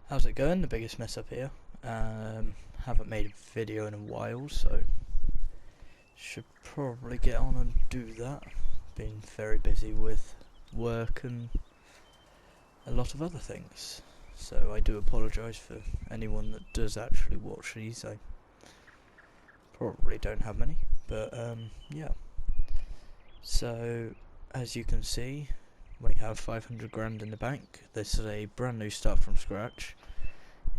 How's it going? The biggest mess up here. Haven't made a video in a while, so should probably get on and do that. Been very busy with work and a lot of other things, so I do apologise for anyone that does actually watch these. I probably don't have many, but yeah. So as you can see, we have 500 grand in the bank. This is a brand new start from scratch.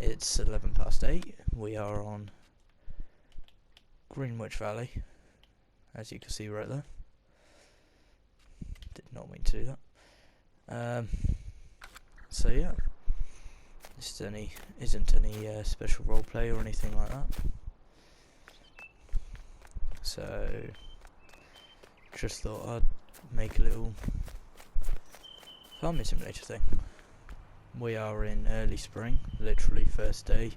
It's 11 past 8. We are on Greenwich Valley, as you can see right there. Did not mean to do that. So yeah, this isn't any special roleplay or anything like that. So just thought I'd make a little farming simulator thing. We are in early spring, literally first day.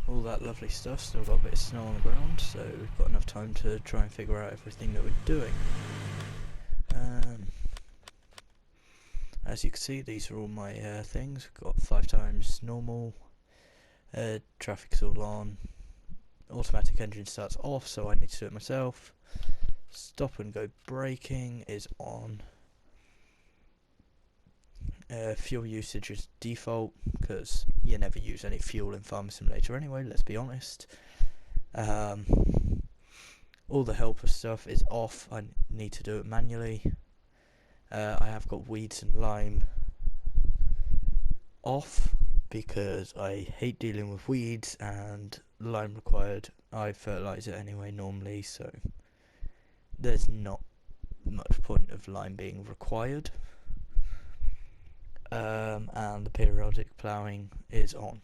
All that lovely stuff. Still got a bit of snow on the ground, so we've got enough time to try and figure out everything that we're doing. As you can see, these are all my things. We've got 5 times normal. Traffic's all on. Automatic engine starts off, so I need to do it myself. Stop and go braking is on. Fuel usage is default, because you never use any fuel in Farming Simulator anyway, let's be honest. All the helper stuff is off, I need to do it manually. I have got weeds and lime off, because I hate dealing with weeds, and lime required. I fertilise it anyway normally, so there's not much point of lime being required. And the periodic ploughing is on.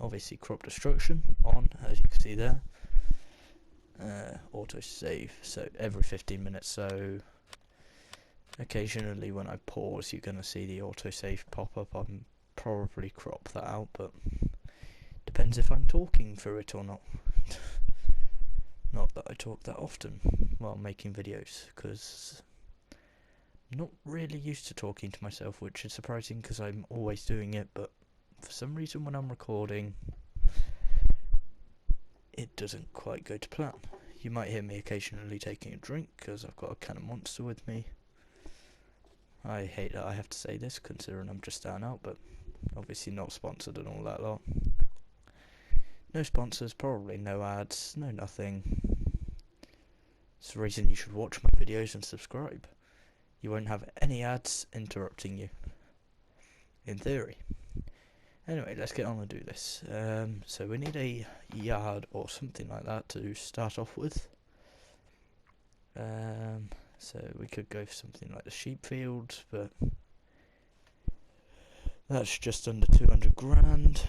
Obviously crop destruction on, as you can see there. Auto save, so every 15 minutes, so occasionally when I pause you're going to see the auto save pop up. I'll probably crop that out, but depends if I'm talking through it or not. Not that I talk that often while making videos, because I'm not really used to talking to myself, which is surprising because I'm always doing it, but for some reason when I'm recording it doesn't quite go to plan. You might hear me occasionally taking a drink because I've got a can of Monster with me. I hate that I have to say this considering I'm just starting out, but obviously not sponsored and all that lot. No sponsors, probably no ads, no nothing. It's the reason you should watch my videos and subscribe. You won't have any ads interrupting you, in theory. Anyway, let's get on and do this. So we need a yard or something like that to start off with. So we could go for something like the sheep field, but that's just under 200 grand.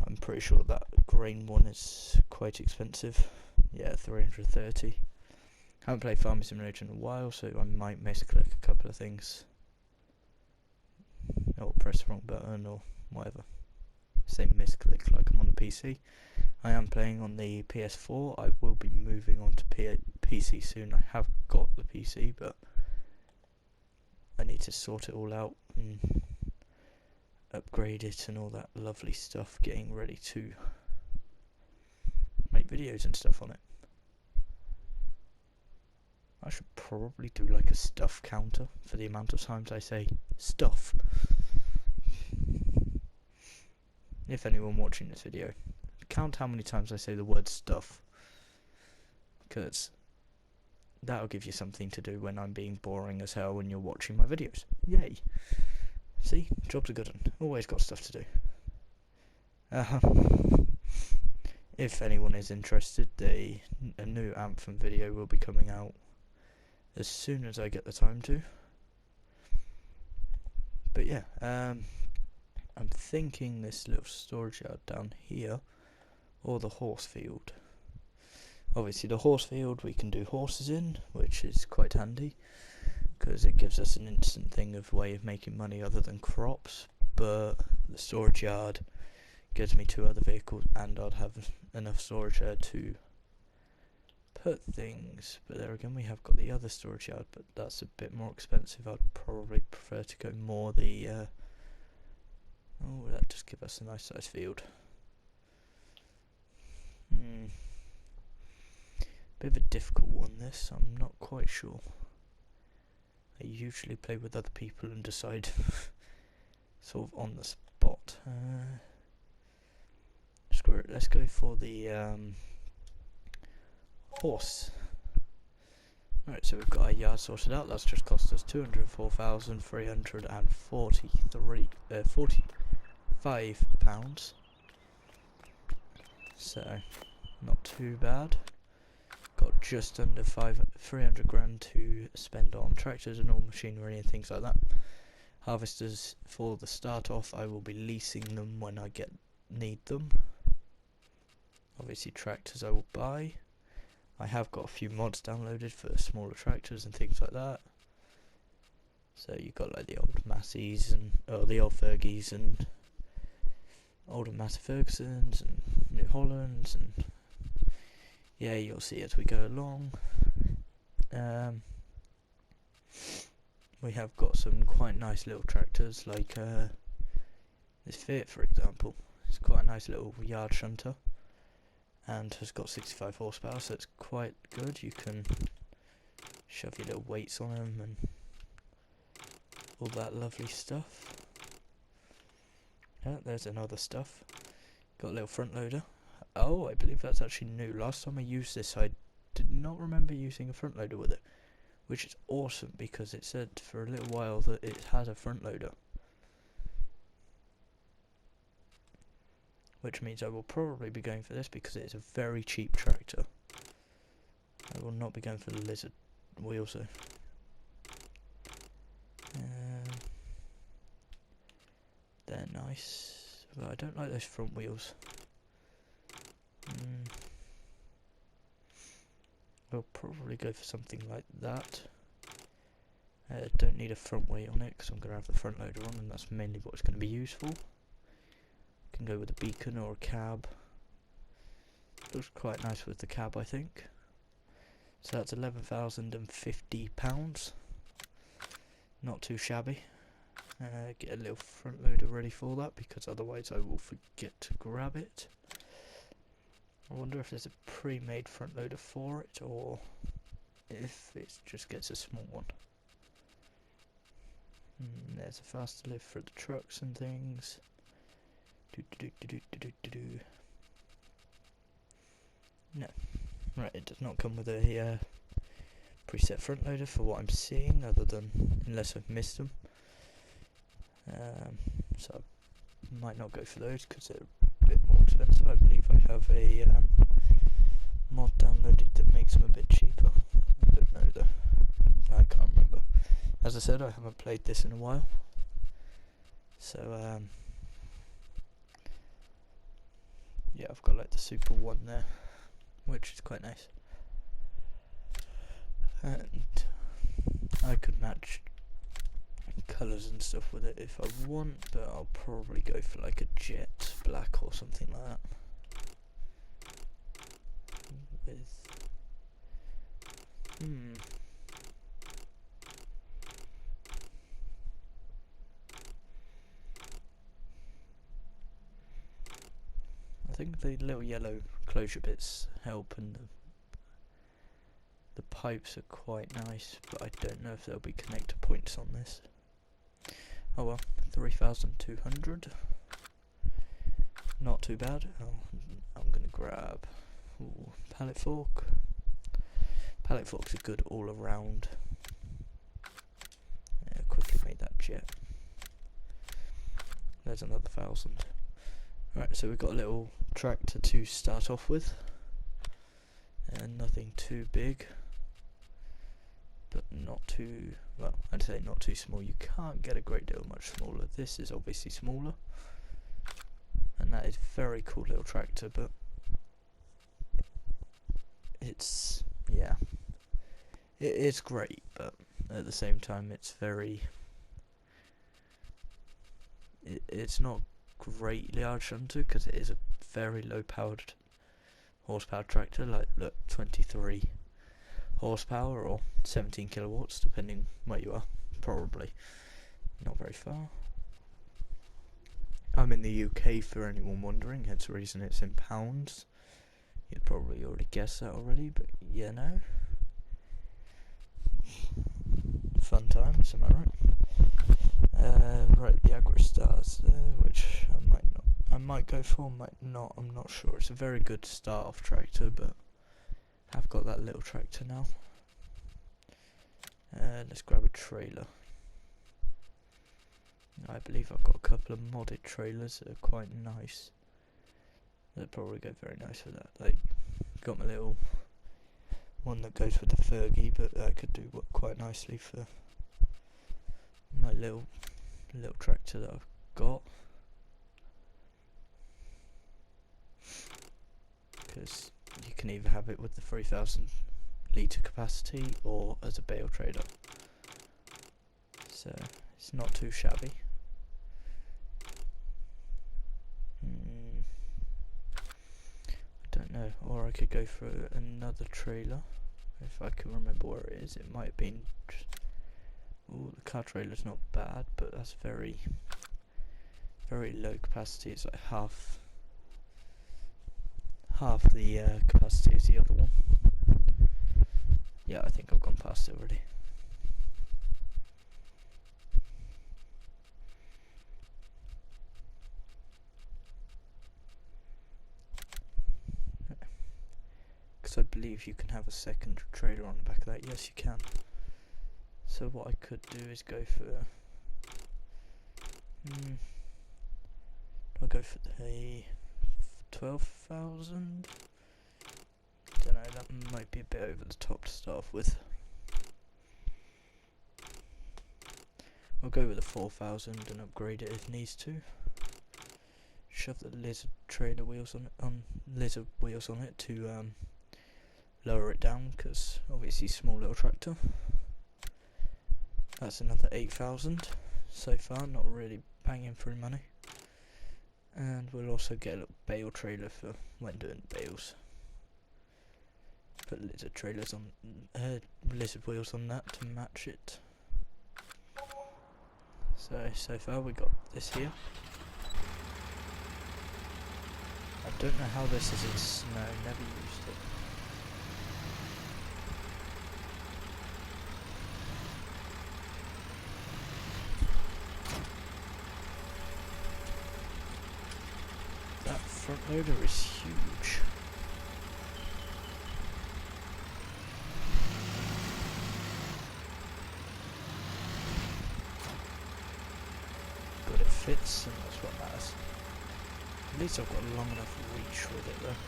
I'm pretty sure that grain one is quite expensive. Yeah, 330. Haven't played Farming Simulator in a while, so I might misclick a couple of things. Or press the wrong button or whatever. Same misclick like I'm on the PC. I am playing on the PS4. I will be moving on to PC soon. I have got the PC, but I need to sort it all out and upgrade it and all that lovely stuff, getting ready to make videos and stuff on it. I should probably do like a stuff counter for the amount of times I say stuff. If anyone watching this video, count how many times I say the word stuff, because that'll give you something to do when I'm being boring as hell when you're watching my videos. Yay! See, job's a good one. Always got stuff to do. If anyone is interested, a new Anthem video will be coming out as soon as I get the time to. But yeah, I'm thinking this little storage yard down here, or the horse field. Obviously the horse field we can do horses in, which is quite handy, because it gives us an instant thing of way of making money other than crops. But the storage yard gives me 2 other vehicles, and I'd have enough storage there to put things. But there again, we have got the other storage yard, but that's a bit more expensive. I'd probably prefer to go more the give us a nice sized field. Bit of a difficult one this, I'm not quite sure. I usually play with other people and decide sort of on the spot. Screw it, let's go for the horse. Alright, so we've got our yard sorted out. That's just cost us £204,345. So, not too bad. Got just under 300 grand to spend on tractors and all machinery and things like that. Harvesters, for the start off, I will be leasing them when I need them. Obviously tractors I will buy. I have got a few mods downloaded for smaller tractors and things like that. So you've got like the old Masseys and the old Fergies and older Massey Fergusons and New Hollands, and yeah, you'll see as we go along. We have got some quite nice little tractors, like this Fiat for example. It's quite a nice little yard shunter and has got 65 horsepower, so it's quite good. You can shove your little weights on them and all that lovely stuff. Yeah, there's another stuff. Got a little front loader. Oh, I believe that's actually new. Last time I used this, I did not remember using a front loader with it, which is awesome because it said for a little while that it had a front loader, which means I will probably be going for this because it is a very cheap tractor. I will not be going for the lizard wheels though. They're nice, but I don't like those front wheels. We'll probably go for something like that. Don't need a front weight on it because I'm going to have the front loader on, and that's mainly what it's going to be used for. Can go with a beacon or a cab. Looks quite nice with the cab, I think. So that's £11,050. Not too shabby. Get a little front loader ready for that because otherwise I will forget to grab it. I wonder if there's a pre-made front loader for it or if it just gets a small one. There's a faster lift for the trucks and things. No, right, it does not come with a preset front loader for what I'm seeing, other than unless I've missed them. So I might not go for those because they're a bit more expensive. I believe I have a mod downloaded that makes them a bit cheaper. I don't know though. I can't remember. As I said, I haven't played this in a while. So yeah, I've got like the Super 1 there, which is quite nice. And I could match colours and stuff with it if I want, but I'll probably go for like a jet black or something like that. With I think the little yellow closure bits help, and the pipes are quite nice, but I don't know if there'll be connector points on this. Oh well, 3,200. Not too bad. I'm gonna grab pallet fork. Pallet forks are good all around. Yeah, quickly made that jet. There's another 1,000. Right, so we've got a little tractor to start off with, and nothing too big, but not too, well, I'd say not too small. You can't get a great deal much smaller. This is obviously smaller, and that is a very cool little tractor, but it's, yeah, it is great, but at the same time it's very, it's not greatly yard shunter because it is a very low powered horsepower tractor, like look, 23 horsepower or 17 kilowatts depending where you are, probably not very far. I I'm in the UK, for anyone wondering, hence the reason it's in pounds. You'd probably already guess that already, but you know. Fun times, am I right? Right, the Agro Stars, which I might go for, might not, I'm not sure. It's a very good start off tractor, but I've got that little tractor now. Let's grab a trailer. I believe I've got a couple of modded trailers that are quite nice. They'll probably go very nice with that. Like, got my little one that goes with the Fergie, but that could do quite nicely for my little tractor that I've got. Because you can either have it with the 3,000 litre capacity or as a bale trailer. So it's not too shabby. I don't know, or I could go for another trailer if I can remember where it is. It might have been. Ooh, the car trailer's not bad, but that's very low capacity. It's like half the capacity as the other one. Yeah, I think I've gone past it already. Because I believe you can have a second trailer on the back of that. Yes, you can. So what I could do is go for. I'll go for the 12,000. Don't know. That might be a bit over the top to start off with. We'll go with the 4,000 and upgrade it if needs to. Shove the lizard trailer wheels on it to lower it down, because obviously small little tractor. That's another 8,000 so far, not really banging through money. And we'll also get a little bale trailer for when doing bales. Put lizard trailers on, lizard wheels on that to match it. So far we got this here. I don't know how this is in snow, never used it. That front loader is huge. But it fits, and that's what matters. At least I've got a long enough reach with it though.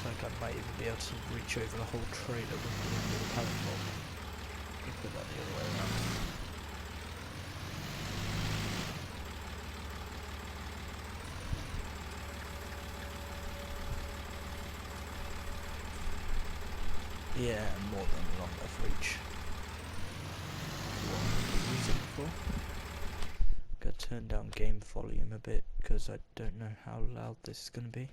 Like I might even be able to reach over the whole trailer with the pallet bolt. You put that the other way around. Yeah, more than long enough reach. What am I using it for? Gotta turn down game volume a bit because I don't know how loud this is gonna be.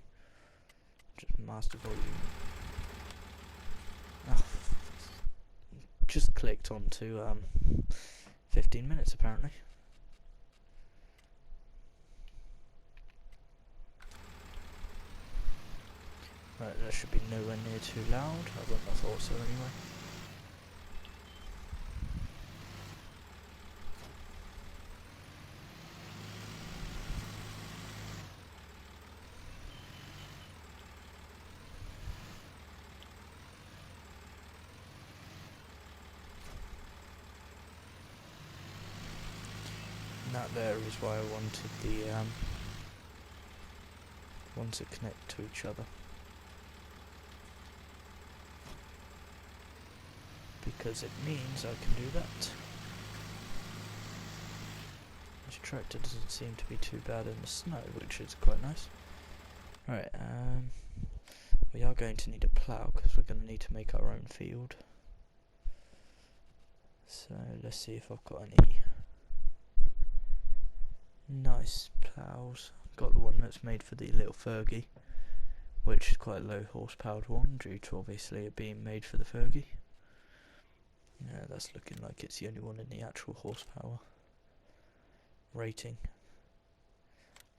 Just master volume. Oh, just clicked onto 15 minutes apparently. Right, that should be nowhere near too loud. I wouldn't have thought so anyway. And that there is why I wanted the ones that connect to each other. Because it means I can do that. This tractor doesn't seem to be too bad in the snow, which is quite nice. Right, we are going to need a plough because we're going to need to make our own field. So let's see if I've got any nice ploughs. Got the one that's made for the little Fergie, which is quite a low horsepowered one due to obviously it being made for the Fergie. Yeah, that's looking like it's the only one in the actual horsepower rating.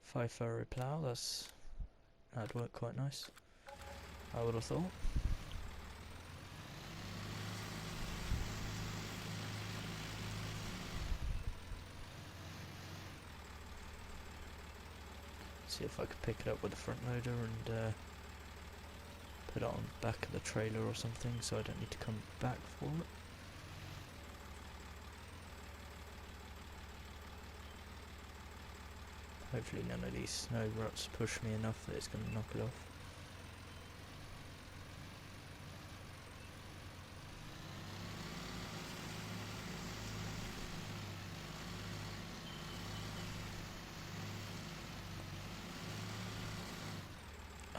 5 furrow plough, that'd work quite nice, I would have thought. See if I could pick it up with the front loader and put it on the back of the trailer or something, so I don't need to come back for it. Hopefully none of these snow ruts push me enough that it's going to knock it off.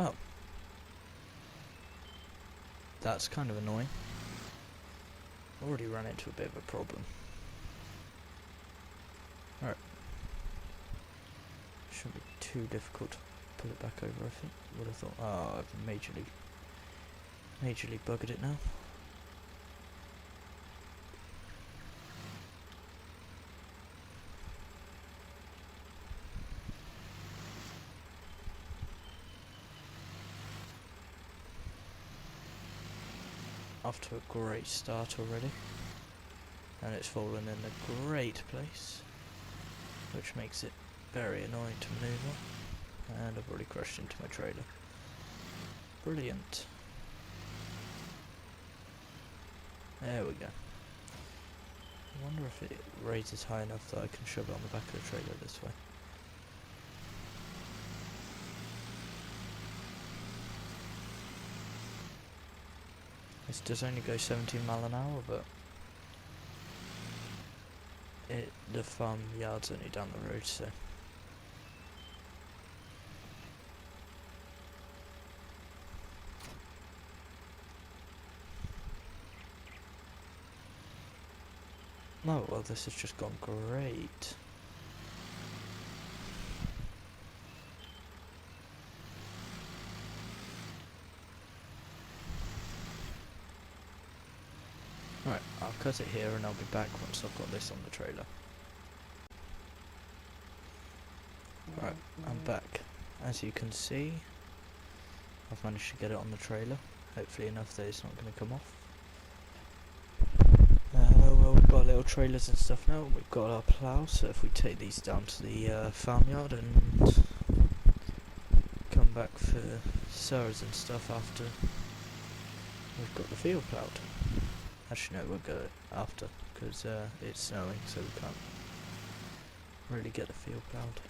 Oh. That's kind of annoying. Already ran into a bit of a problem. Alright. Shouldn't be too difficult to put it back over, I think. Would have thought, oh, I've majorly buggered it now. Off to a great start already, and it's fallen in a great place, which makes it very annoying to manoeuvre, and I've already crashed into my trailer. Brilliant. There we go. I wonder if it raises high enough that I can shove it on the back of the trailer this way. This does only go 17 mile an hour, but the farm yard's only down the road, so oh well, this has just gone great. Right, I'll cut it here and I'll be back once I've got this on the trailer. Right, I'm back. As you can see, I've managed to get it on the trailer, hopefully enough that it's not going to come off. Well, we've got little trailers and stuff now, we've got our plough, so if we take these down to the farmyard and come back for sowers and stuff after we've got the field ploughed. Actually no, we'll go after, because it's snowing, so we can't really get the field ploughed.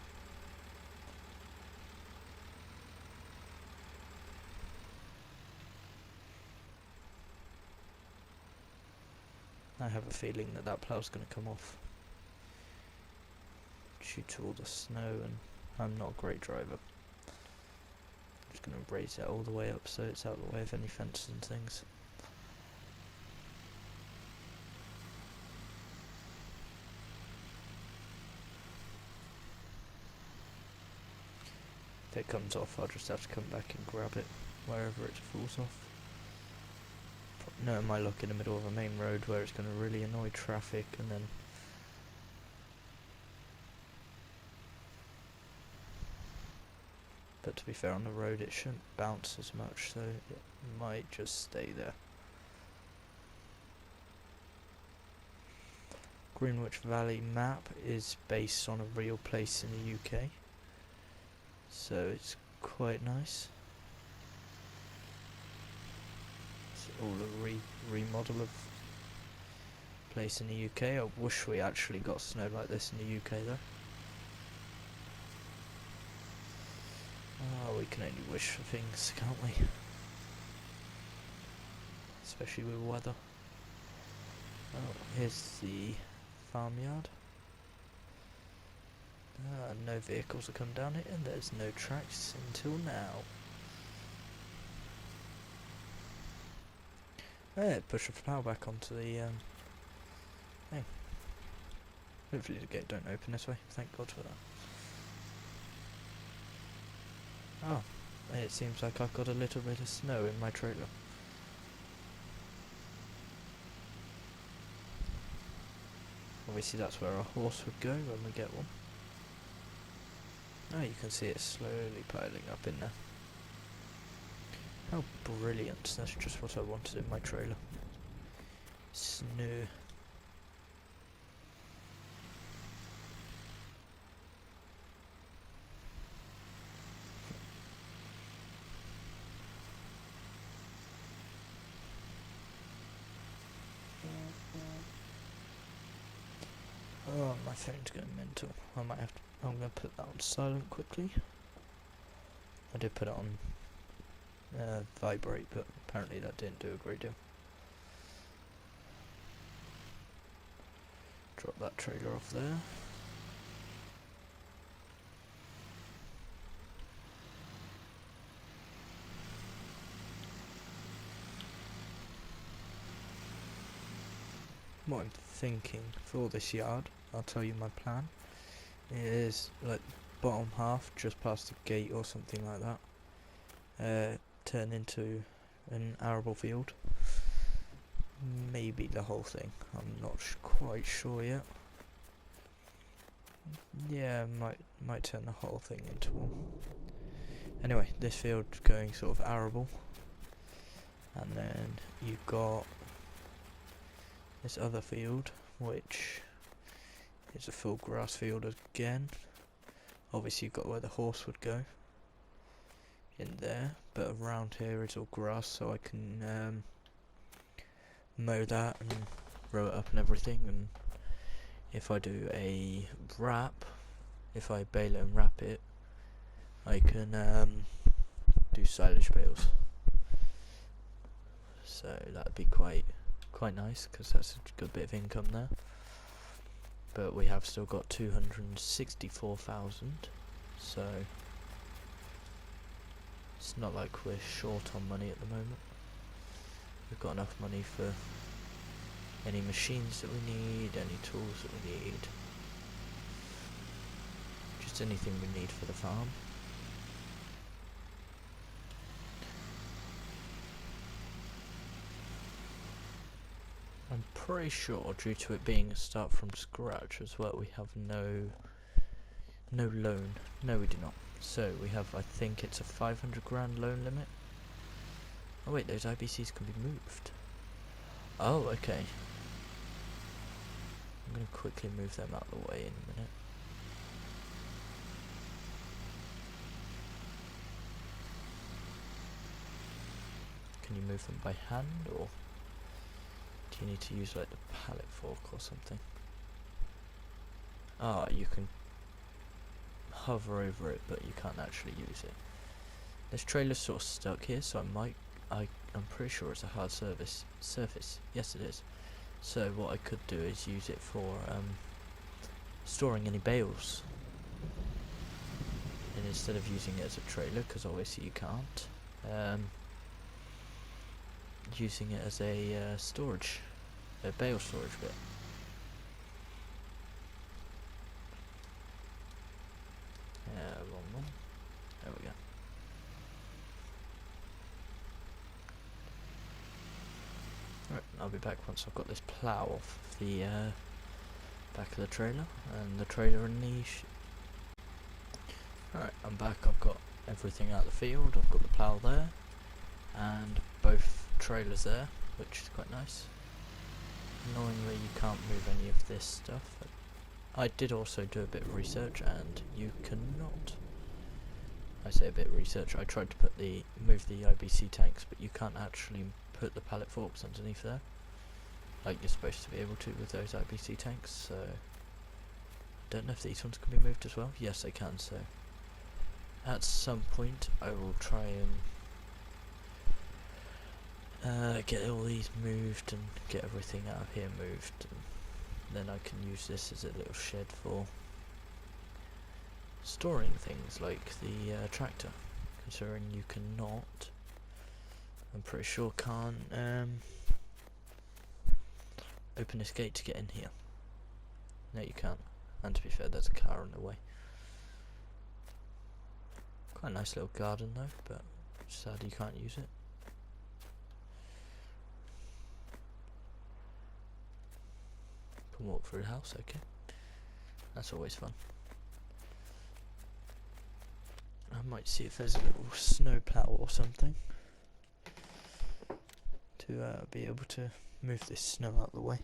I have a feeling that that plough's going to come off due to all the snow, and I'm not a great driver. I'm just going to raise it all the way up so it's out of the way of any fences and things. If it comes off, I'll just have to come back and grab it wherever it falls off. No, my luck in the middle of a main road where it's going to really annoy traffic, and then but to be fair, on the road it shouldn't bounce as much, so it might just stay there. Greenwich Valley map is based on a real place in the UK, so it's quite nice. All a remodel of place in the UK. I wish we actually got snow like this in the UK though. Oh, we can only wish for things, can't we? Especially with weather. Oh, here's the farmyard. No vehicles have come down it, and there's no tracks until now. There, push the plough back onto the thing. Hopefully the gate don't open this way, thank God for that. Oh, it seems like I've got a little bit of snow in my trailer. Obviously that's where our horse would go when we get one. Oh, you can see it slowly piling up in there. How brilliant. That's just what I wanted in my trailer. Snow. Oh, my phone's going mental. I might have to. I'm going to put that on silent quickly. I did put it on vibrate, but apparently that didn't do a great deal. Drop that trailer off there. What I'm thinking for this yard, I'll tell you my plan, is like bottom half just past the gate or something like that, turn into an arable field. Maybe the whole thing, I'm not quite sure yet. Yeah, might turn the whole thing into one. Anyway, this field going sort of arable, and then you've got this other field, which is a full grass field again. Obviously you've got where the horse would go, in there, but around here it's all grass, so I can mow that and row it up and everything. And if I do a wrap, if I bale it and wrap it, I can do silage bales. So that'd be quite nice, because that's a good bit of income there. But we have still got 264,000, so it's not like we're short on money at the moment. We've got enough money for any machines that we need, any tools that we need, just anything we need for the farm. I'm pretty sure, due to it being a start from scratch as well, we have no loan. No, we do not. So we have, I think it's a 500 grand loan limit. Oh wait, those IBCs can be moved. Oh, okay. I'm going to quickly move them out of the way in a minute. Can you move them by hand, or do you need to use like the pallet fork or something? Ah, you can hover over it, but you can't actually use it. This trailer's sort of stuck here, so I'm pretty sure it's a hard surface. Yes, it is. So what I could do is use it for storing any bales. And instead of using it as a trailer, because obviously you can't, using it as a bale storage bit. Wrong one. There we go. Right, I'll be back once I've got this plough off the back of the trailer, and the trailer and Alright, I'm back. I've got everything out of the field. I've got the plough there, and both trailers there, which is quite nice. Annoyingly, you can't move any of this stuff. I did also do a bit of research, and you cannot. I say a bit of research. I tried to move the IBC tanks, but you can't actually put the pallet forks underneath there, like you're supposed to be able to with those IBC tanks. So I don't know if these ones can be moved as well. Yes, they can. So at some point, I will try and get all these moved and get everything out of here moved, and then I can use this as a little shed for storing things like the tractor, considering you cannot, I'm pretty sure can't open this gate to get in here. No, you can't, and to be fair, there's a car in the way. Quite a nice little garden though, but sad you can't use it. Can walk through the house, okay. That's always fun. I might see if there's a little snow plow or something to be able to move this snow out of the way,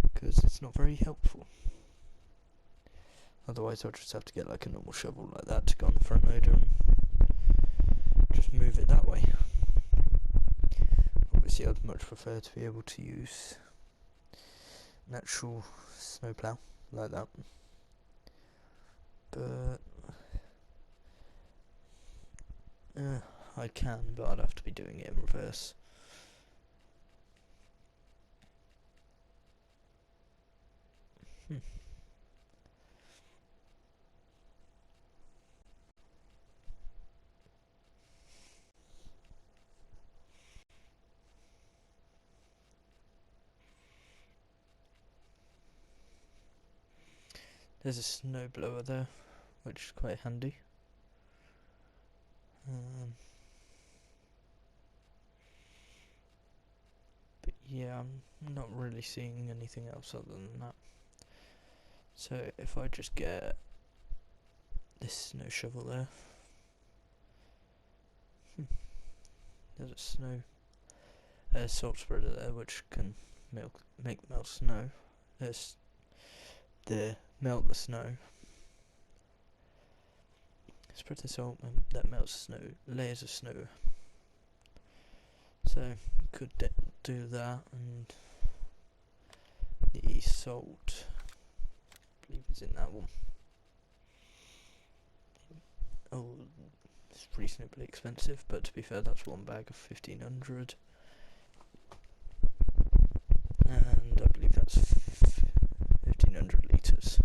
because it's not very helpful. Otherwise I'll just have to get like a normal shovel like that to go on the front loader and just move it that way. Obviously I'd much prefer to be able to use an actual snowplow like that, but I can, but I'd have to be doing it in reverse. There's a snow blower there, which is quite handy. But yeah, I'm not really seeing anything else other than that. So if I just get this snow shovel there, there's a snow salt spreader there which can make melt snow. There's the melt the snow, spread the salt that melts snow, layers of snow. So could do that, and the salt, I believe is in that one. Oh, it's reasonably expensive, but to be fair, that's one bag of 1500, and I believe that's 1500 litres.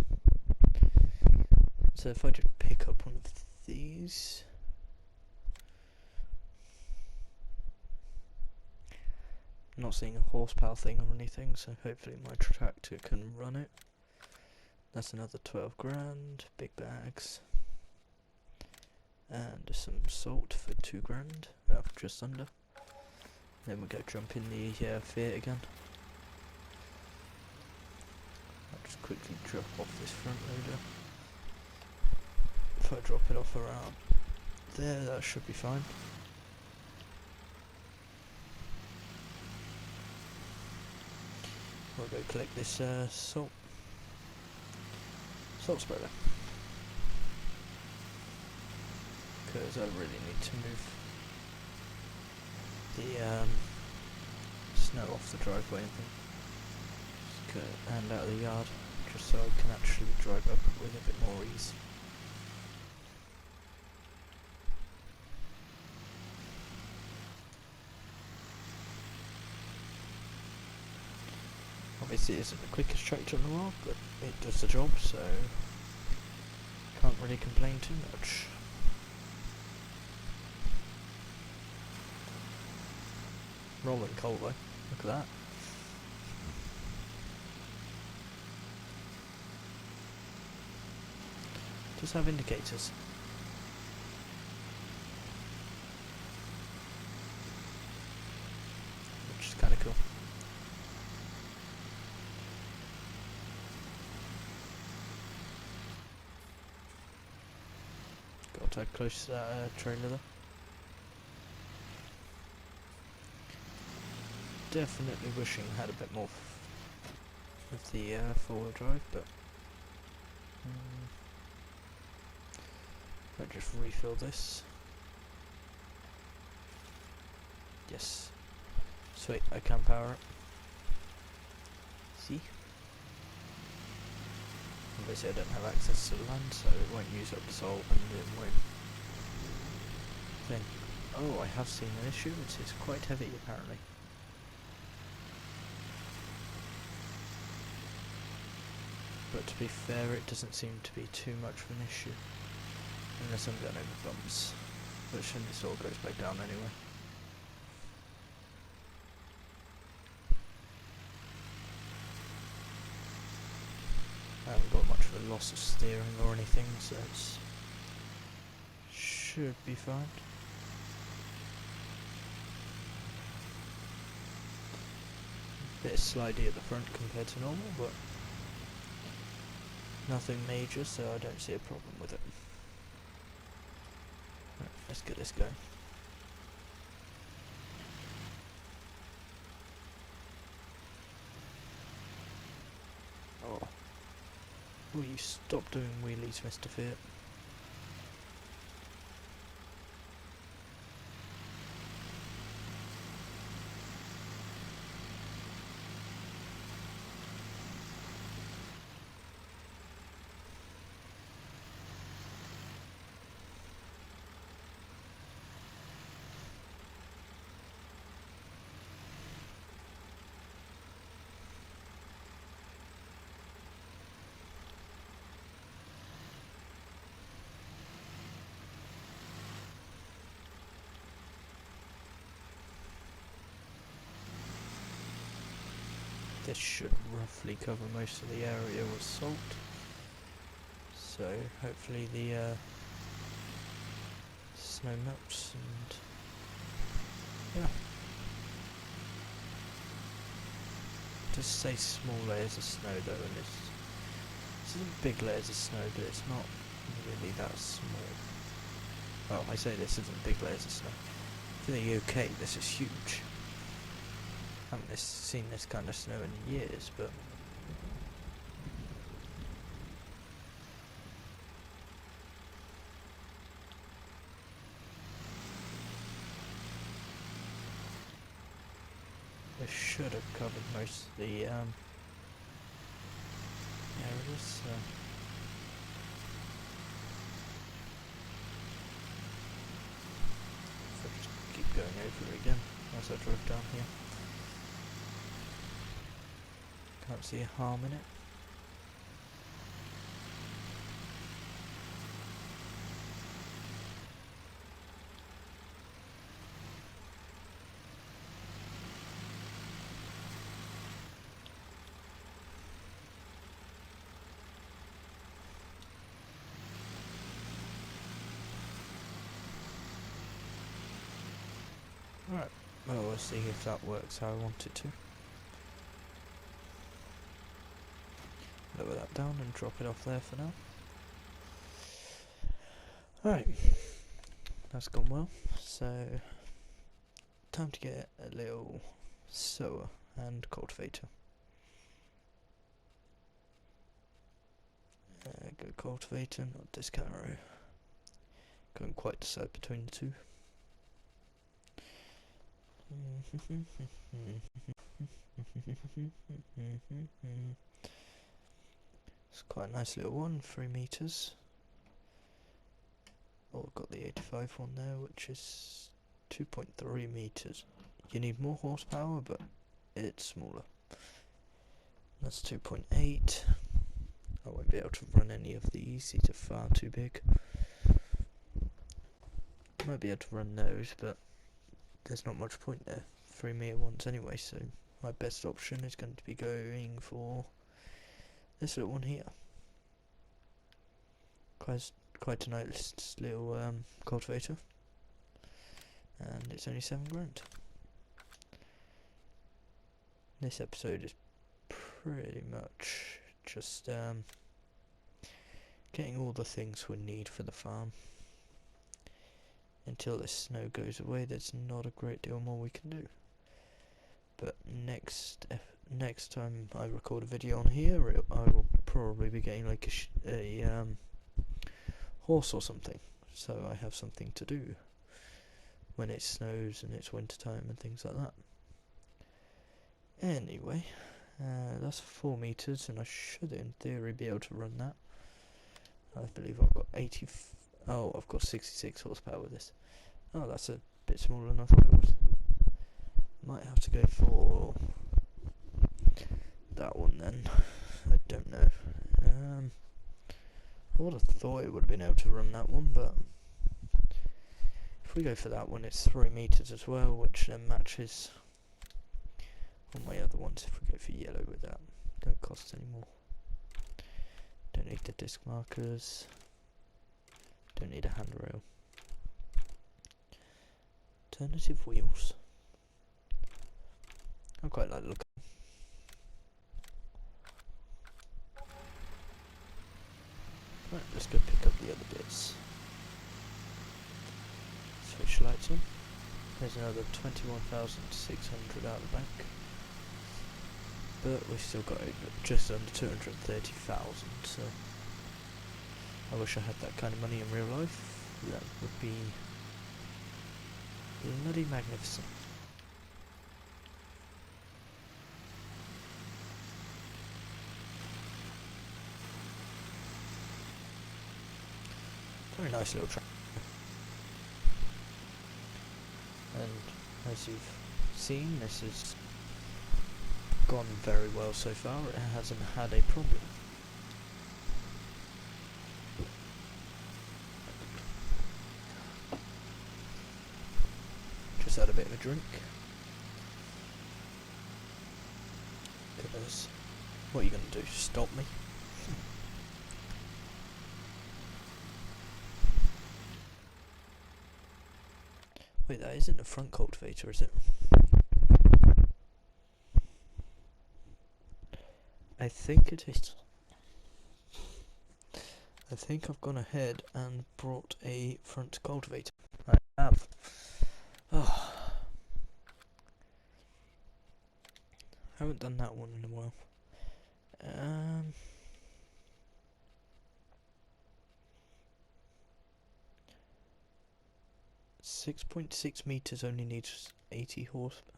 So if I just pick up one of these, I'm not seeing a horsepower thing or anything, so hopefully my tractor can run it. That's another 12 grand, big bags, and some salt for 2 grand, just under. Then we go jump in the Fiat again. I'll just quickly drop off this front loader. If I drop it off around there, that should be fine. We'll go collect this salt spreader, because I really need to move the snow off the driveway and out of the yard, just so I can actually drive up with a bit more ease. Obviously it isn't the quickest tractor in the world, but it does the job, so can't really complain too much. Rolling coal though, look at that. Just have indicators. Which is kind of cool. Got to close to that trailer there. Definitely wishing I had a bit more with the four-wheel drive, but I'll just refill this. Yes, sweet, I can power it. See? Obviously I don't have access to the land, so it won't use up the salt and it won't thing. Oh, I have seen an issue, it is quite heavy apparently. But to be fair, it doesn't seem to be too much of an issue, unless I'm going over bumps, which then this all goes back down anyway. I haven't got much of a loss of steering or anything, so it should be fine. Bit slidey at the front compared to normal, but nothing major, so I don't see a problem with it. let's get this going. Oh. Will you stop doing wheelies, Mr. Fiat? This should roughly cover most of the area with salt, so hopefully the snow melts and yeah. Just say small layers of snow though, and this isn't big layers of snow, but it's not really that small. Well, I say this isn't big layers of snow. For the UK, this is huge. I haven't seen this kind of snow in years, but this should have covered most of the areas. So I'll just keep going over it again as I drove down here. Can't see a harm in it. Alright, well, we'll see if that works how I want it to. Lower that down and drop it off there for now. Alright, that's gone well, so time to get a little sower and cultivator. Good cultivator, not disc arrow. Couldn't quite decide between the two. It's quite a nice little one, 3 meters. Oh, I've got the 85 one there, which is 2.3 meters. You need more horsepower, but it's smaller. That's 2.8. I won't be able to run any of these, these are far too big. Might be able to run those, but there's not much point there. 3 meter ones anyway, so my best option is going to be going for this little one here. Quite a nice little cultivator, and it's only 7 grand. This episode is pretty much just getting all the things we need for the farm. Until the snow goes away, there's not a great deal more we can do. But next time I record a video on here, I will probably be getting like a horse or something, so I have something to do when it snows and it's winter time and things like that. Anyway, that's 4 meters, and I should in theory be able to run that. I believe I've got I've got 66 horsepower with this. Oh, that's a bit smaller than I thought it was. Might have to go for that one then. I don't know. I would have thought it would have been able to run that one, but if we go for that one, it's 3 meters as well, which then matches all my other ones. If we go for yellow with that, don't cost any more. Don't need the disc markers. Don't need a handrail. Alternative wheels. I quite like the look. Right, let's go pick up the other bits. flashlights on. There's another 21,600 out of the bank. But we've still got just under 230,000, so I wish I had that kind of money in real life. That would be bloody magnificent. Very nice little track. And as you've seen, this has gone very well so far. It hasn't had a problem. Just had a bit of a drink. Because what are you going to do? Stop me? Wait, that isn't a front cultivator, is it? I think it is. I think I've gone ahead and brought a front cultivator. I have. Oh. Haven't done that one in a while. 6.6 meters only needs 80 horsepower.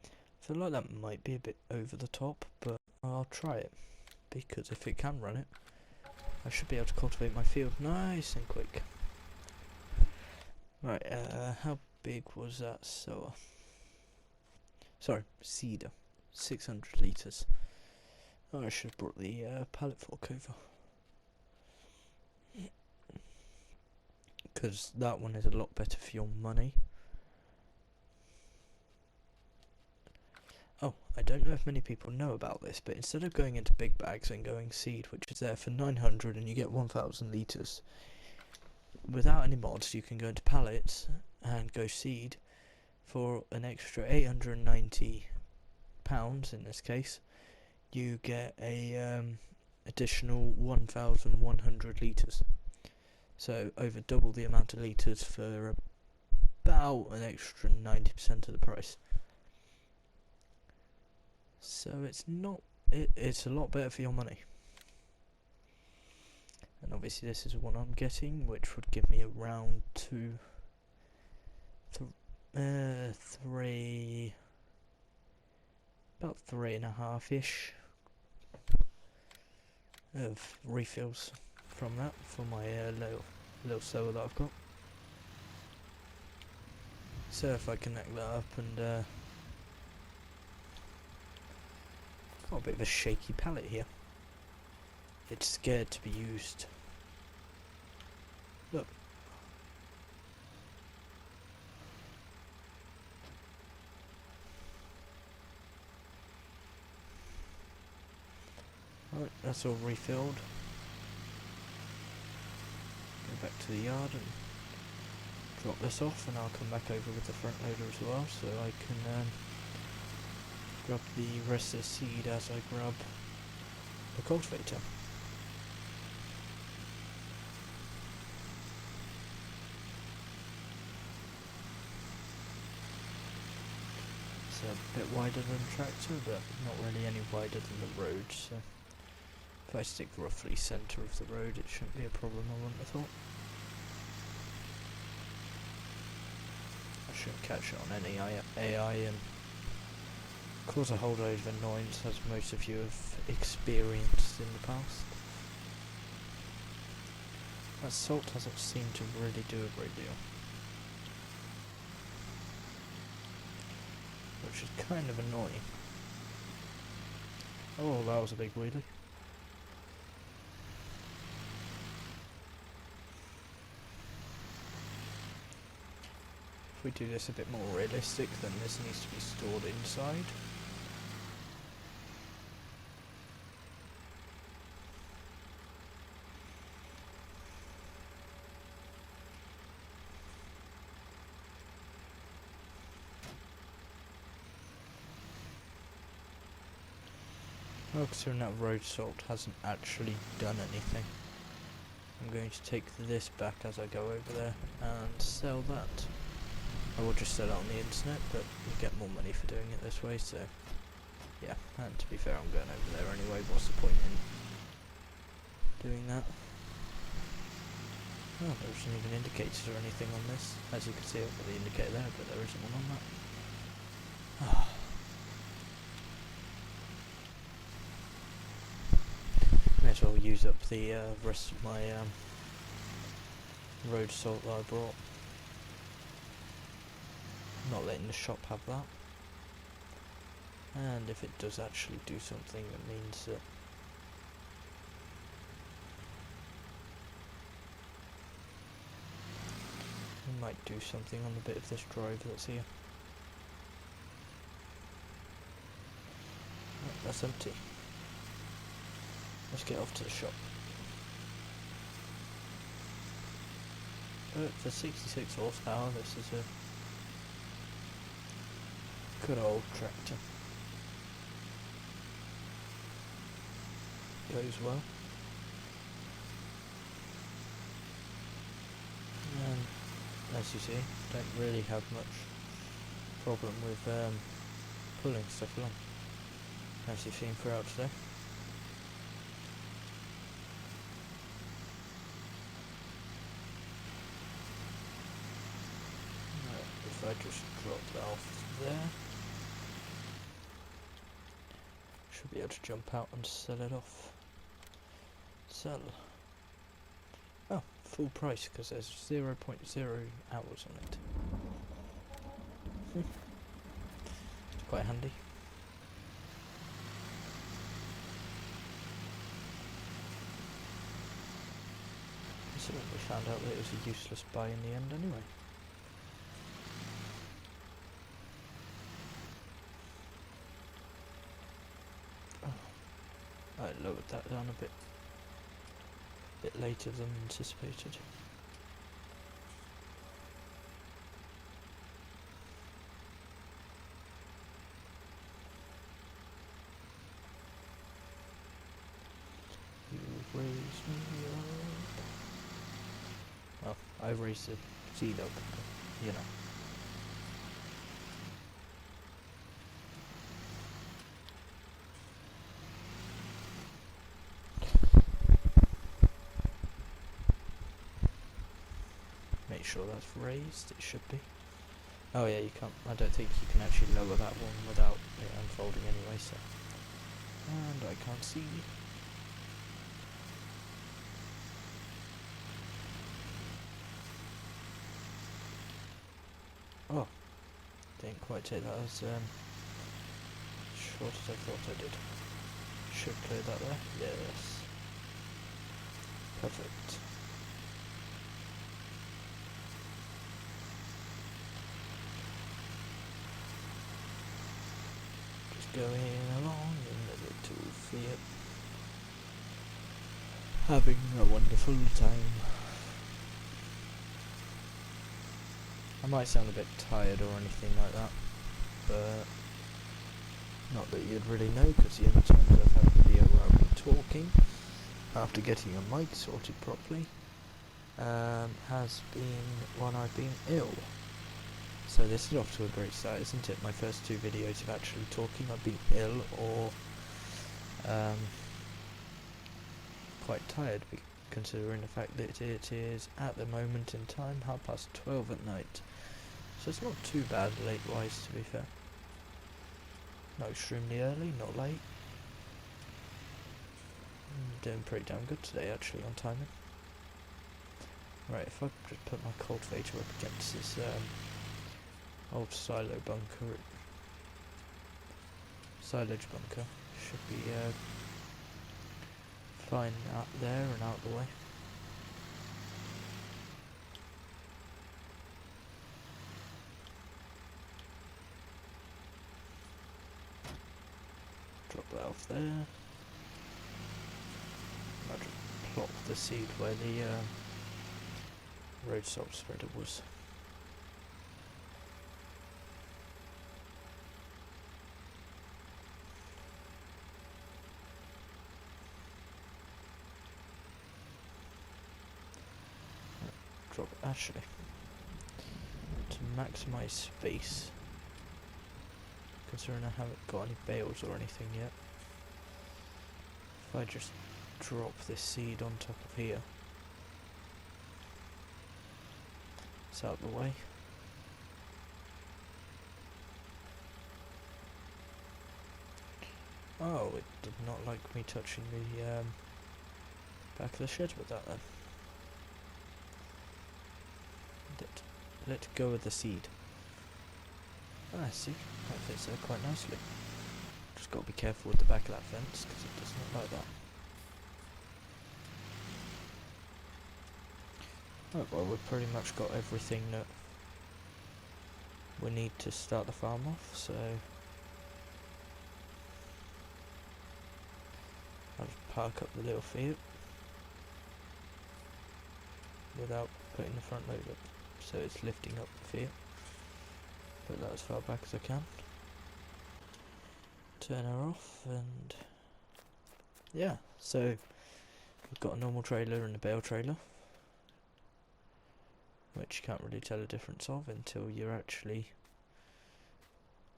I feel like that might be a bit over the top, but I'll try it, because if it can run it, I should be able to cultivate my field nice and quick. Right, how big was that sower? Sorry, seeder. 600 litres. Oh, I should have brought the pallet fork over. Because that one is a lot better for your money. Oh, I don't know if many people know about this, but instead of going into big bags and going seed, which is there for 900 and you get 1,000 litres, without any mods you can go into pallets and go seed for an extra £890 in this case. You get a additional 1,100 litres. So over double the amount of litres for about an extra 90% of the price. So it's a lot better for your money. And obviously this is what I'm getting, which would give me around about 3.5-ish of refills from that for my little solar that I've got. So if I connect that up and got a bit of a shaky pallet here. It's scared to be used. Look. Right, that's all refilled. Go back to the yard and drop this off, and I'll come back over with the front loader as well, so I can grab the rest of the seed as I grab the cultivator. It's a bit wider than the tractor, but not really any wider than the road, so if I stick roughly centre of the road it shouldn't be a problem, I wouldn't have thought. I shouldn't catch it on any AI and cause a whole load of annoyance, as most of you have experienced in the past. That salt doesn't seem to really do a great deal, which is kind of annoying. Oh, that was a big wheelie. If we do this a bit more realistic, then this needs to be stored inside. Well, considering that road salt hasn't actually done anything. I'm going to take this back as I go over there and sell that. I will just sell it on the internet, but you get more money for doing it this way, so yeah. And to be fair, I'm going over there anyway. What's the point in doing that? Oh, there isn't even indicators or anything on this. As you can see, I've got the indicator there, but there isn't one on that. Ah. May as well use up the rest of my road salt that I brought. Not letting the shop have that. And if it does actually do something, it means that we might do something on the bit of this drive that's here. Oh, that's empty. Let's get off to the shop. But for 66 horsepower, this is a good old tractor. Goes well. And as you see, don't really have much problem with pulling stuff along, as you've seen throughout today. If I just drop that off there, should be able to jump out and sell it off. Sell. Oh, full price because there's 0.0 hours on it. It's quite handy. So we found out that it was a useless buy in the end anyway. I lowered that down a bit later than anticipated. You raise me up. Well, I raised the seed up, you know. Make sure that's raised, it should be. Oh yeah, you can't, I don't think you can actually lower that one without it unfolding anyway, so. And I can't see. Oh, didn't quite take that as short as I thought I did. Should clear that there, yes. Perfect. Going along in the little Fiat, having a wonderful time. I might sound a bit tired or anything like that, but not that you'd really know, because the only times I've had a video where I've been talking after getting a mic sorted properly has been when I've been ill. So this is off to a great start, isn't it? My first two videos of actually talking, I've been ill or quite tired, considering the fact that it is at the moment in time 12:30 at night. So it's not too bad late-wise, to be fair. Not extremely early, not late. Doing pretty damn good today, actually, on timing. Right, if I just put my cultivator up against this old silage bunker, should be fine out there and out the way. Drop that off there. I'll just plop the seed where the road salt spreader was. drop actually to maximise space, considering I haven't got any bales or anything yet. If I just drop this seed on top of here, it's out of the way. Oh, it did not like me touching the back of the shed with that then. Let go of the seed. Ah, see, that fits there quite nicely. Just got to be careful with the back of that fence because it does not like that. Oh, well, we've pretty much got everything that we need to start the farm off, so I'll just park up the little field without putting the front load up, so it's lifting up the field. Put that as far back as I can. Turn her off, and yeah, so we've got a normal trailer and a bale trailer, which you can't really tell a difference of until you're actually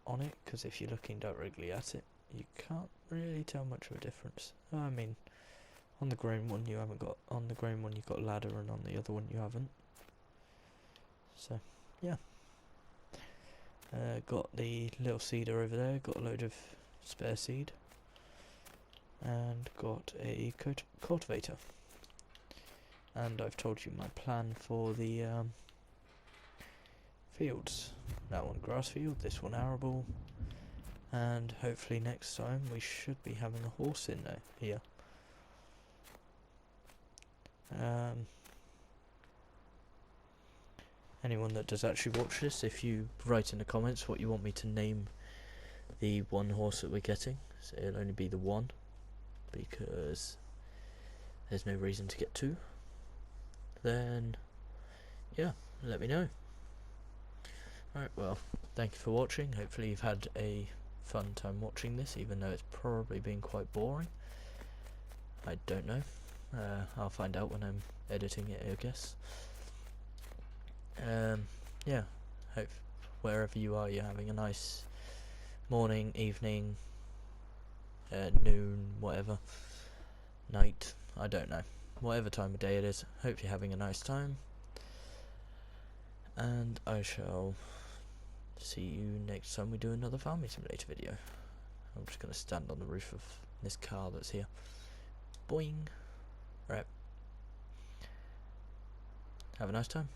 on it, because if you're looking directly at it, you can't really tell much of a difference. I mean, on the grain one you haven't got, on the grain one you've got ladder, and on the other one you haven't. So, yeah. Got the little seeder over there, got a load of spare seed, and got a cultivator. And I've told you my plan for the fields. That one grass field, this one arable, and hopefully next time we should be having a horse in there here. Anyone that does actually watch this, if you write in the comments what you want me to name the one horse that we're getting, so it'll only be the one, because there's no reason to get two, then yeah, let me know. Alright, well, thank you for watching. Hopefully you've had a fun time watching this, even though it's probably been quite boring. I don't know. I'll find out when I'm editing it, I guess. Yeah, hope wherever you are, you're having a nice morning, evening, noon, whatever, night, I don't know, whatever time of day it is. Hope you're having a nice time, and I shall see you next time we do another Farming Simulator video. I'm just going to stand on the roof of this car that's here. Boing. Right. Have a nice time.